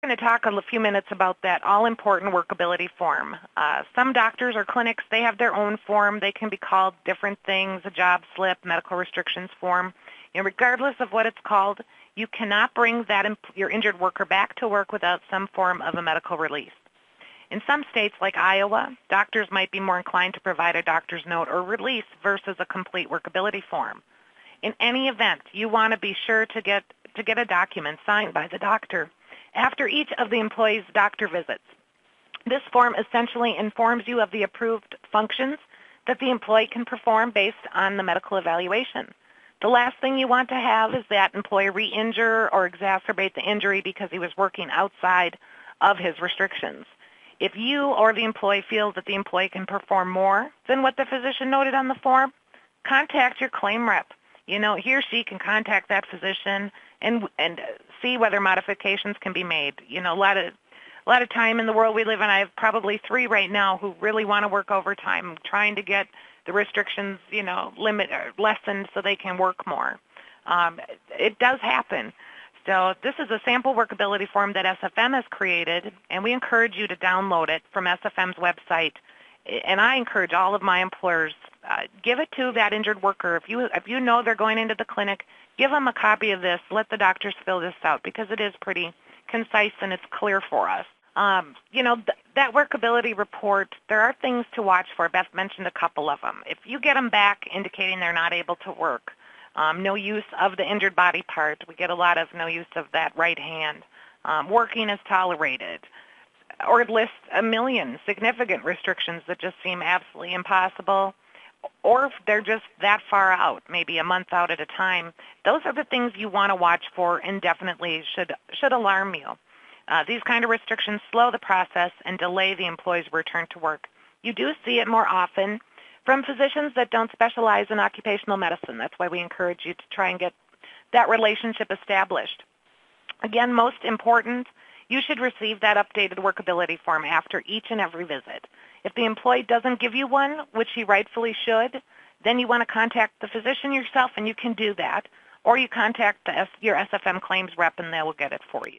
I'm going to talk a few minutes about that all-important workability form. Some doctors or clinics, they have their own form. They can be called different things, a job slip, medical restrictions form. And regardless of what it's called, you cannot bring your injured worker back to work without some form of a medical release. In some states like Iowa, doctors might be more inclined to provide a doctor's note or release versus a complete workability form. In any event, you want to be sure to get a document signed by the doctor after each of the employee's doctor visits. This form essentially informs you of the approved functions that the employee can perform based on the medical evaluation. The last thing you want to have is that employee re-injure or exacerbate the injury because he was working outside of his restrictions. If you or the employee feels that the employee can perform more than what the physician noted on the form, contact your claim rep. He or she can contact that physician and see whether modifications can be made. A lot of time in the world we live in, I have probably 3 right now who really want to work overtime, trying to get the restrictions, limit or lessened so they can work more. It does happen. So this is a sample workability form that SFM has created, and we encourage you to download it from SFM's website. And I encourage all of my employers, give it to that injured worker. If you know they're going into the clinic, give them a copy of this. Let the doctors fill this out because it is pretty concise and it's clear for us. That workability report, there are things to watch for. Beth mentioned a couple of them. If you get them back indicating they're not able to work, no use of the injured body part, we get a lot of no use of that right hand, working is tolerated, or list a million significant restrictions that just seem absolutely impossible, or if they're just that far out, maybe a month out at a time, those are the things you want to watch for and definitely should alarm you. These kind of restrictions slow the process and delay the employee's return to work. You do see it more often from physicians that don't specialize in occupational medicine. That's why we encourage you to try and get that relationship established. Again, most important, you should receive that updated workability form after each and every visit. If the employee doesn't give you one, which he rightfully should, then you want to contact the physician yourself, and you can do that, or you contact your SFM claims rep, and they will get it for you.